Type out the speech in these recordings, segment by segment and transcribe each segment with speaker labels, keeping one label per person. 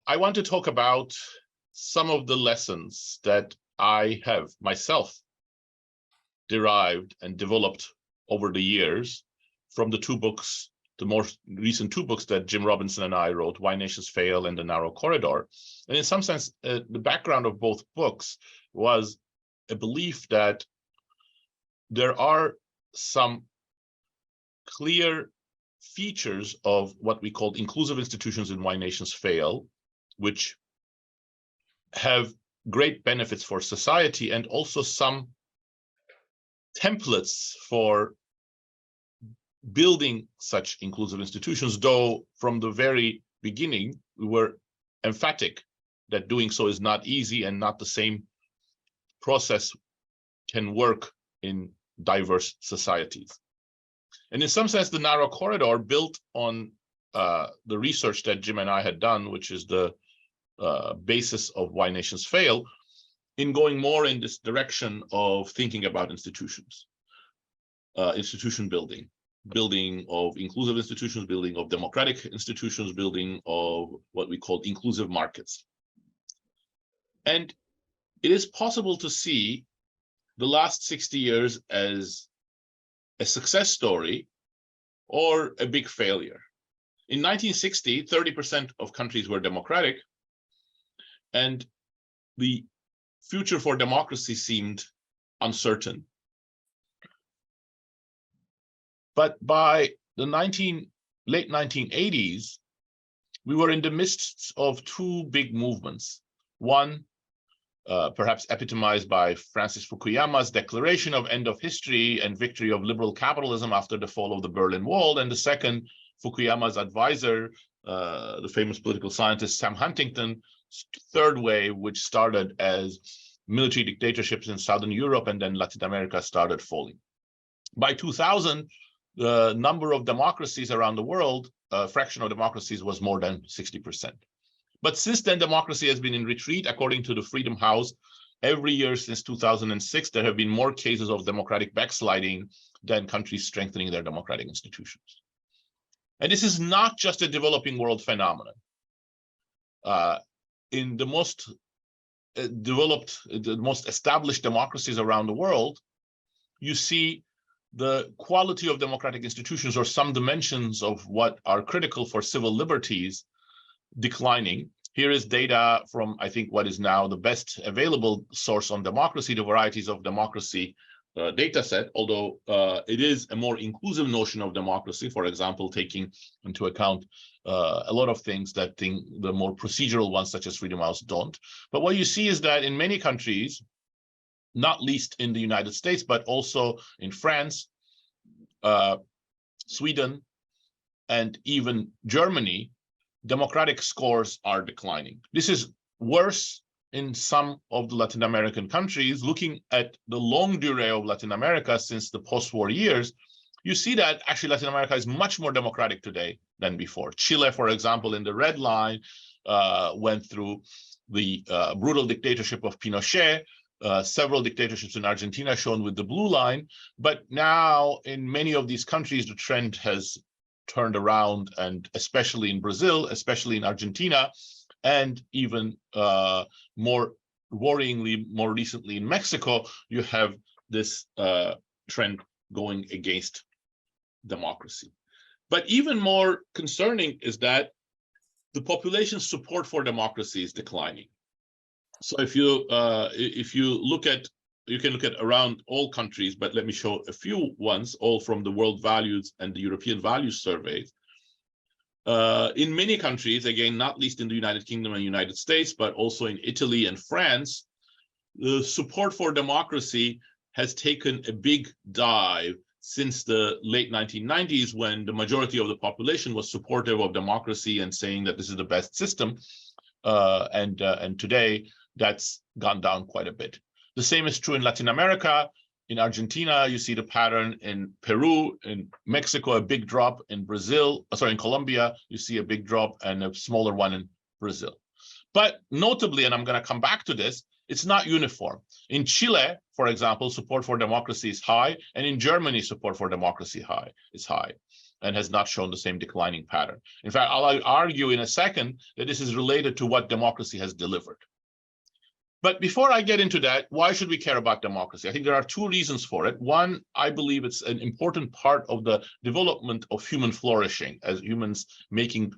Speaker 1: I want to talk about some of the lessons that I have myself derived and developed over the years from the two books, the more recent two books that Jim Robinson and I wrote, Why Nations Fail and The Narrow Corridor. And in some sense, the background of both books was a belief that there are some clear features of what we call inclusive institutions in Why Nations Fail, which have great benefits for society, and also some templates for building such inclusive institutions, though from the very beginning we were emphatic that doing so is not easy and not the same process can work in diverse societies. And in some sense, the narrow corridor built on the research that Jim and I had done, which is the basis of Why Nations Fail, in going more in this direction of thinking about institutions, institution building, building of inclusive institutions, building of democratic institutions, building of what we call inclusive markets. And it is possible to see the last 60 years as a success story or a big failure. In 1960, 30% of countries were democratic, and the future for democracy seemed uncertain. But by the late 1980s, we were in the midst of two big movements. One, perhaps epitomized by Francis Fukuyama's declaration of end of history and victory of liberal capitalism after the fall of the Berlin Wall, and the second, Fukuyama's advisor, the famous political scientist Sam Huntington's third wave, which started as military dictatorships in Southern Europe, and then Latin America started falling. By 2000, the number of democracies around the world, fraction of democracies, was more than 60%. But since then, democracy has been in retreat. According to the Freedom House, every year since 2006, there have been more cases of democratic backsliding than countries strengthening their democratic institutions. And this is not just a developing world phenomenon. In the most developed, the most established democracies around the world, you see the quality of democratic institutions, or some dimensions of what are critical for civil liberties, declining. Here is data from, I think, what is now the best available source on democracy, the Varieties of Democracy data set, although it is a more inclusive notion of democracy, for example, taking into account a lot of things that the more procedural ones, such as Freedom House, don't. But what you see is that in many countries, not least in the United States, but also in France, Sweden, and even Germany, democratic scores are declining. This is worse in some of the Latin American countries. Looking at the longue durée of Latin America since the post-war years, you see that actually Latin America is much more democratic today than before. Chile, for example, in the red line, went through the brutal dictatorship of Pinochet, several dictatorships in Argentina shown with the blue line, but now in many of these countries, the trend has turned around, and especially in Brazil, especially in Argentina, and even more worryingly, more recently in Mexico, you have this trend going against democracy. But even more concerning is that the population's support for democracy is declining. So if you look at, you can look at around all countries, but let me show a few ones, all from the World Values and the European Values surveys. In many countries, again, not least in the United Kingdom and United States, but also in Italy and France, the support for democracy has taken a big dive since the late 1990s, when the majority of the population was supportive of democracy and saying that this is the best system. And today, that's gone down quite a bit. The same is true in Latin America. In Argentina, you see the pattern. In Peru, in Mexico, a big drop. In Brazil, sorry, in Colombia, you see a big drop and a smaller one in Brazil. But notably, and I'm going to come back to this, it's not uniform. In Chile, for example, support for democracy is high, and in Germany, support for democracy is high. and has not shown the same declining pattern. In fact, I'll argue in a second that this is related to what democracy has delivered. But before I get into that, why should we care about democracy? I think there are two reasons for it. One, I believe it's an important part of the development of human flourishing, as humans making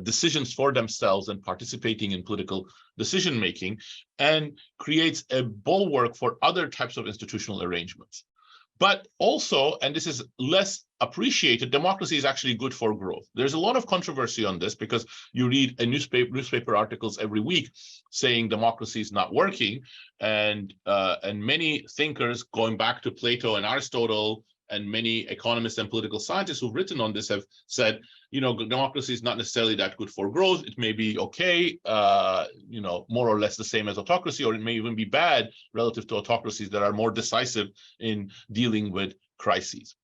Speaker 1: decisions for themselves and participating in political decision-making, and creates a bulwark for other types of institutional arrangements. But also, and this is less appreciated, democracy is actually good for growth. There's a lot of controversy on this because you read a newspaper articles every week saying democracy is not working, and many thinkers going back to Plato and Aristotle and many economists and political scientists who've written on this have said, you know, democracy is not necessarily that good for growth. It may be okay, you know, more or less the same as autocracy, or it may even be bad relative to autocracies that are more decisive in dealing with crises.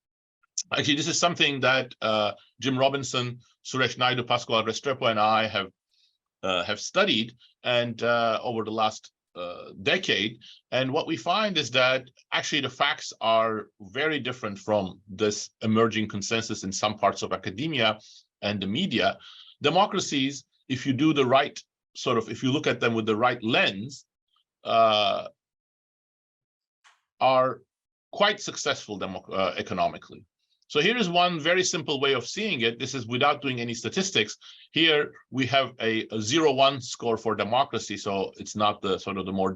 Speaker 1: Actually, this is something that Jim Robinson, Suresh Naidu, Pascual Restrepo, and I have studied and over the last decade. And what we find is that actually the facts are very different from this emerging consensus in some parts of academia and the media. Democracies, if you do the right sort of, if you look at them with the right lens, are quite successful economically. So here is one very simple way of seeing it. This is without doing any statistics. Here we have a 0-1 score for democracy. So it's not the sort of the more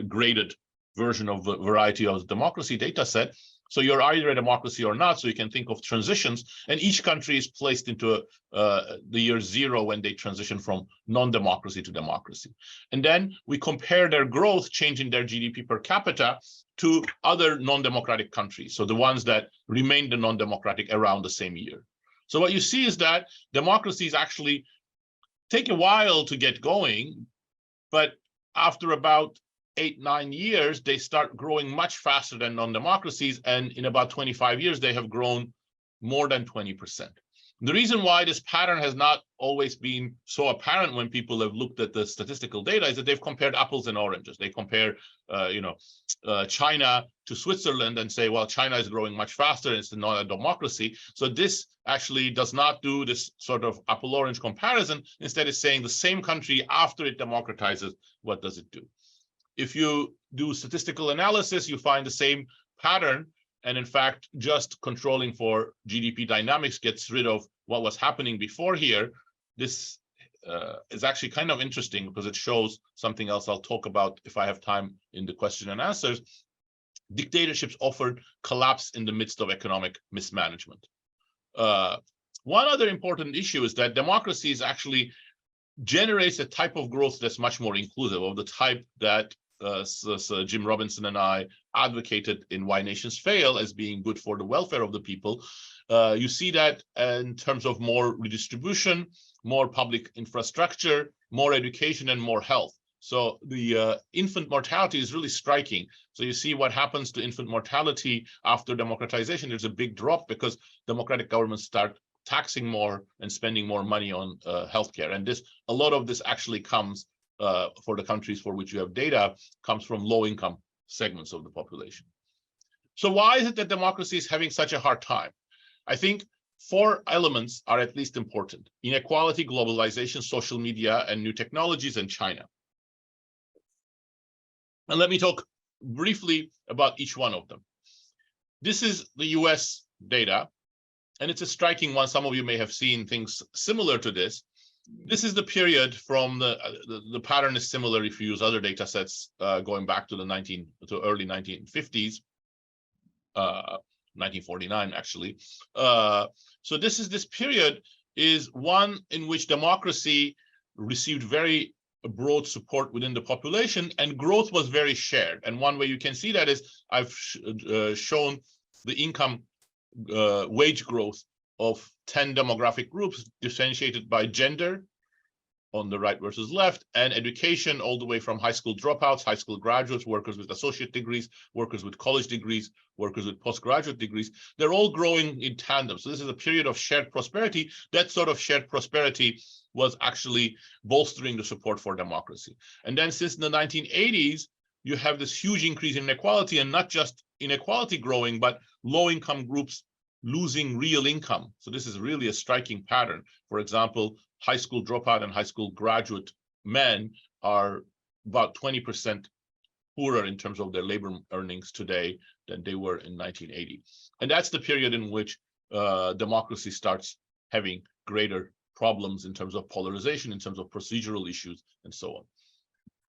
Speaker 1: graded version of the variety of democracy data set. So you're either a democracy or not. So you can think of transitions, and each country is placed into the year 0 when they transition from non-democracy to democracy. And then we compare their growth, changing their GDP per capita, to other non-democratic countries. So the ones that remained the non-democratic around the same year. So what you see is that democracies actually take a while to get going, but after about 8-9 years, they start growing much faster than non-democracies. And in about 25 years, they have grown more than 20%. The reason why this pattern has not always been so apparent when people have looked at the statistical data is that they've compared apples and oranges. They compare, China to Switzerland and say, well, China is growing much faster. It's not a democracy. So this actually does not do this sort of apple-orange comparison. Instead, it's saying the same country, after it democratizes, what does it do? If you do statistical analysis, you find the same pattern. And in fact, just controlling for GDP dynamics gets rid of what was happening before here. This is actually kind of interesting because it shows something else I'll talk about if I have time in the question and answers. Dictatorships often collapse in the midst of economic mismanagement. One other important issue is that democracies actually generates a type of growth that's much more inclusive, of the type that Jim Robinson and I advocated in Why Nations Fail as being good for the welfare of the people. You see that in terms of more redistribution, more public infrastructure, more education, and more health. So the infant mortality is really striking. So you see what happens to infant mortality after democratization. There's a big drop because democratic governments start taxing more and spending more money on healthcare. And a lot of this actually comes for the countries for which you have data, comes from low-income segments of the population. So why is it that democracy is having such a hard time? I think 4 elements are at least important: inequality, globalization, social media, and new technologies, and China. And let me talk briefly about each one of them. This is the US data, and it's a striking one. Some of you may have seen things similar to this. This is the period from the pattern is similar if you use other data sets going back to the early 1950s, 1949 actually. So this period is one in which democracy received very broad support within the population, and growth was very shared. And one way you can see that is I've shown the income wage growth of 10 demographic groups differentiated by gender on the right versus left, and education all the way from high school dropouts, high school graduates, workers with associate degrees, workers with college degrees, workers with postgraduate degrees. They're all growing in tandem. So this is a period of shared prosperity. That sort of shared prosperity was actually bolstering the support for democracy. And then since the 1980s, you have this huge increase in inequality, and not just inequality growing, but low-income groups losing real income. So this is really a striking pattern. For example, high school dropout and high school graduate men are about 20% poorer in terms of their labor earnings today than they were in 1980. And that's the period in which democracy starts having greater problems in terms of polarization, in terms of procedural issues, and so on.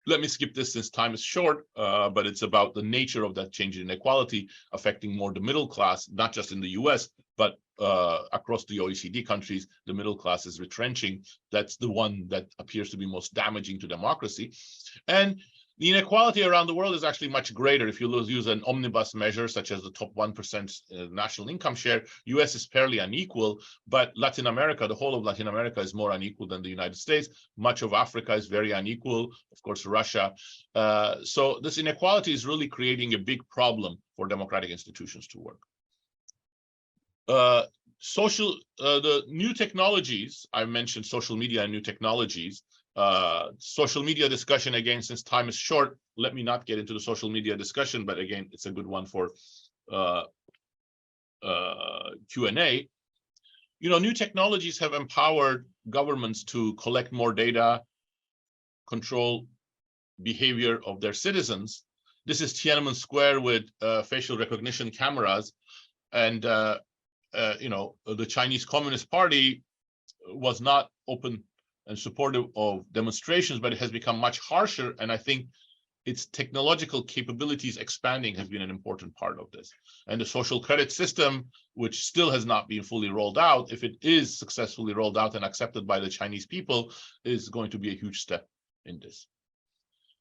Speaker 1: Let me skip this since time is short, but it's about the nature of that change in inequality affecting more the middle class, not just in the US, but across the OECD countries. The middle class is retrenching. That's the one that appears to be most damaging to democracy. And the inequality around the world is actually much greater. If you use an omnibus measure, such as the top 1% national income share, US is fairly unequal, but Latin America, the whole of Latin America is more unequal than the United States. Much of Africa is very unequal, of course, Russia. So this inequality is really creating a big problem for democratic institutions to work. The new technologies, I mentioned social media and new technologies. Social media discussion, again, since time is short, let me not get into the social media discussion, but again, it's a good one for Q&A. New technologies have empowered governments to collect more data, control behavior of their citizens. This is Tiananmen Square with facial recognition cameras. And, the Chinese Communist Party was not open and supportive of demonstrations, but it has become much harsher. And I think its technological capabilities expanding has been an important part of this. And the social credit system, which still has not been fully rolled out, if it is successfully rolled out and accepted by the Chinese people, is going to be a huge step in this.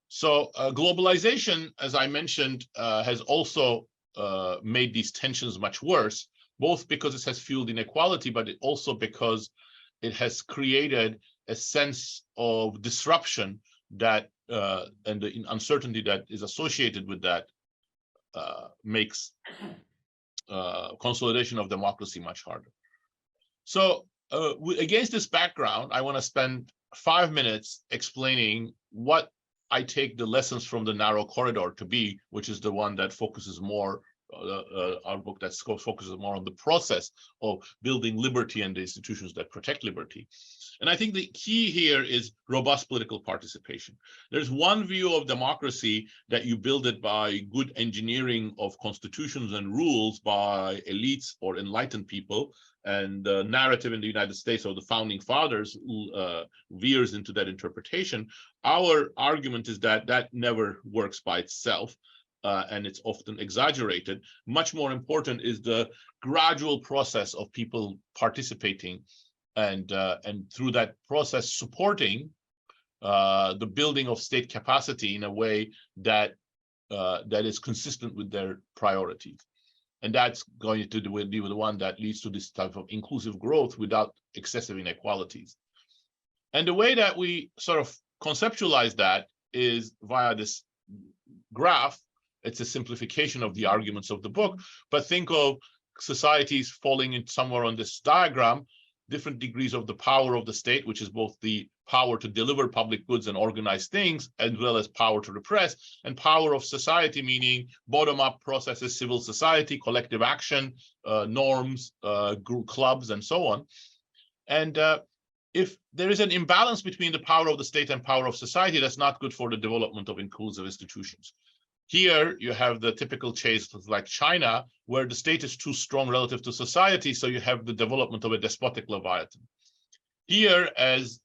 Speaker 1: So globalization, as I mentioned, has also made these tensions much worse, both because it has fueled inequality, but also because it has created a sense of disruption that and the uncertainty that is associated with that makes consolidation of democracy much harder. So against this background, I want to spend 5 minutes explaining what I take the lessons from the narrow corridor to be, which is the one that focuses more, our book that focuses more on the process of building liberty and the institutions that protect liberty. And I think the key here is robust political participation. There's one view of democracy that you build it by good engineering of constitutions and rules by elites or enlightened people. And the narrative in the United States of the founding fathers veers into that interpretation. Our argument is that that never works by itself. And it's often exaggerated. Much more important is the gradual process of people participating and through that process supporting the building of state capacity in a way that that is consistent with their priorities. And that's going to be the one that leads to this type of inclusive growth without excessive inequalities. And the way that we sort of conceptualize that is via this graph. It's a simplification of the arguments of the book, but think of societies falling in somewhere on this diagram, different degrees of the power of the state, which is both the power to deliver public goods and organize things, as well as power to repress, and power of society, meaning bottom-up processes, civil society, collective action, norms, group clubs, and so on. And if there is an imbalance between the power of the state and power of society, that's not good for the development of inclusive institutions. Here, you have the typical case like China, where the state is too strong relative to society, so you have the development of a despotic leviathan. Here, as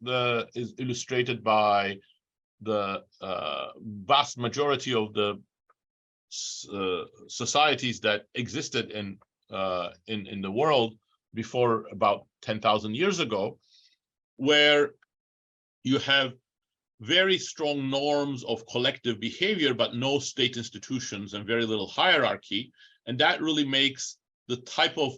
Speaker 1: is illustrated by the vast majority of the societies that existed in the world before about 10,000 years ago, where you have very strong norms of collective behavior, but no state institutions and very little hierarchy. And that really makes the type of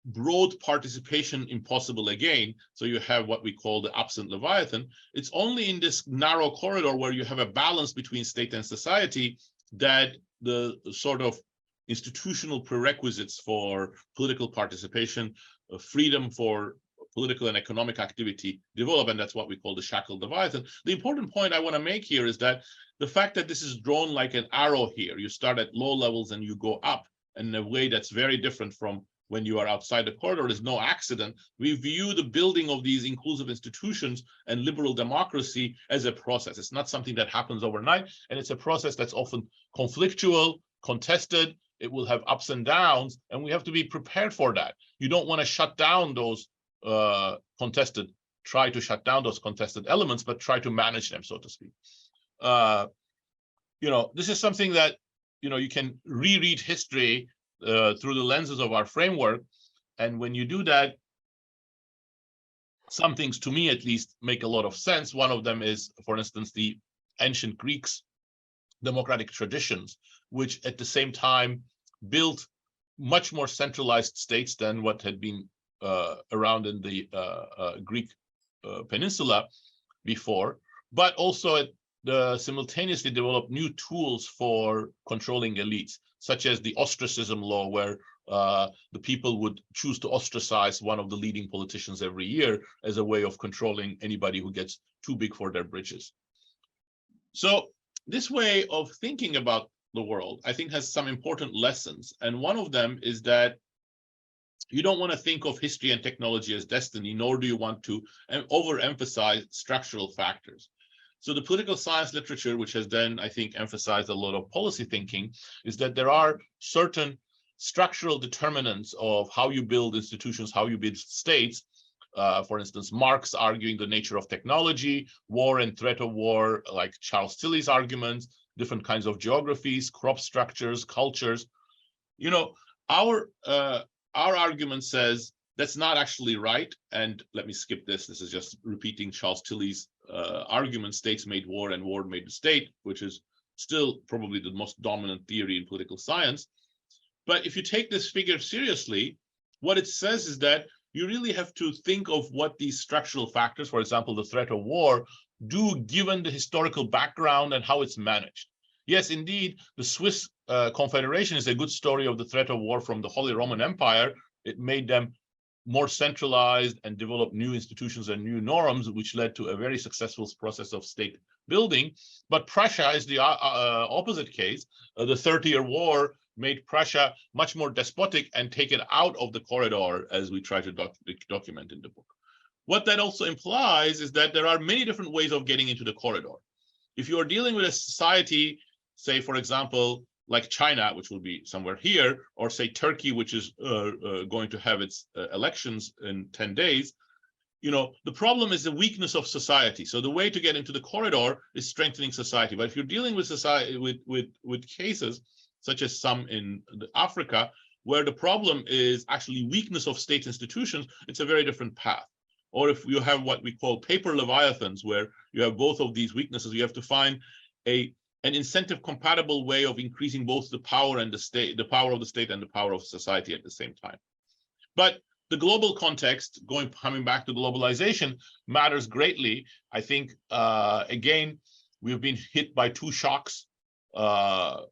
Speaker 1: broad participation impossible again. So you have what we call the absent leviathan. It's only in this narrow corridor where you have a balance between state and society that the sort of institutional prerequisites for political participation, freedom for political and economic activity develop, and that's what we call the shackled leviathan. The important point I want to make here is that the fact that this is drawn like an arrow here, you start at low levels and you go up in a way that's very different from when you are outside the corridor is no accident. We view the building of these inclusive institutions and liberal democracy as a process. It's not something that happens overnight, and it's a process that's often conflictual, contested. It will have ups and downs, and we have to be prepared for that. You don't want to shut down those try to shut down those contested elements, but try to manage them, so to speak. This is something that, you can reread history through the lenses of our framework. And when you do that, some things, to me at least, make a lot of sense. One of them is, for instance, the ancient Greeks' democratic traditions, which at the same time built much more centralized states than what had been around in the Greek peninsula before, but also simultaneously developed new tools for controlling elites, such as the ostracism law, where the people would choose to ostracize one of the leading politicians every year as a way of controlling anybody who gets too big for their britches. So this way of thinking about the world, I think, has some important lessons. And one of them is that you don't want to think of history and technology as destiny, nor do you want to overemphasize structural factors. So the political science literature, which has then, I think, emphasized a lot of policy thinking, is that there are certain structural determinants of how you build institutions, how you build states. For instance, Marx arguing the nature of technology, war and threat of war, like Charles Tilley's arguments, different kinds of geographies, crop structures, cultures. Our argument says that's not actually right. And let me skip this. This is just repeating Charles Tilley's argument, states made war and war made the state, which is still probably the most dominant theory in political science. But if you take this figure seriously, what it says is that you really have to think of what these structural factors, for example, the threat of war, do given the historical background and how it's managed. Yes, indeed, the Swiss Confederation is a good story of the threat of war from the Holy Roman Empire. It made them more centralized and developed new institutions and new norms, which led to a very successful process of state building. But Prussia is the opposite case. The 30-year war made Prussia much more despotic and taken out of the corridor, as we try to document in the book. What that also implies is that there are many different ways of getting into the corridor. If you are dealing with a society, say, for example, like China, which will be somewhere here, or say Turkey, which is going to have its elections in 10 days, the problem is the weakness of society. So the way to get into the corridor is strengthening society. But if you're dealing with society with cases such as some in Africa, where the problem is actually weakness of state institutions, it's a very different path. Or if you have what we call paper leviathans, where you have both of these weaknesses, you have to find an incentive compatible way of increasing both the power and the power of the state and the power of society at the same time. But the global context, coming back to globalization, matters greatly. I think, again, we've been hit by two shocks, the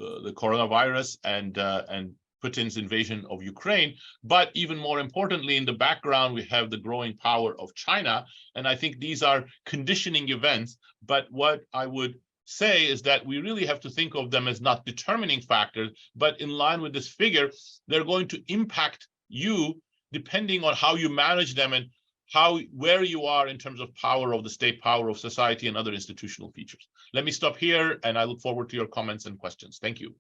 Speaker 1: coronavirus and Putin's invasion of Ukraine. But even more importantly, in the background, we have the growing power of China. And I think these are conditioning events. But what I would say is that we really have to think of them as not determining factors, but in line with this figure, they're going to impact you depending on how you manage them and where you are in terms of power of the state, power of society, and other institutional features. Let me stop here, and I look forward to your comments and questions. Thank you.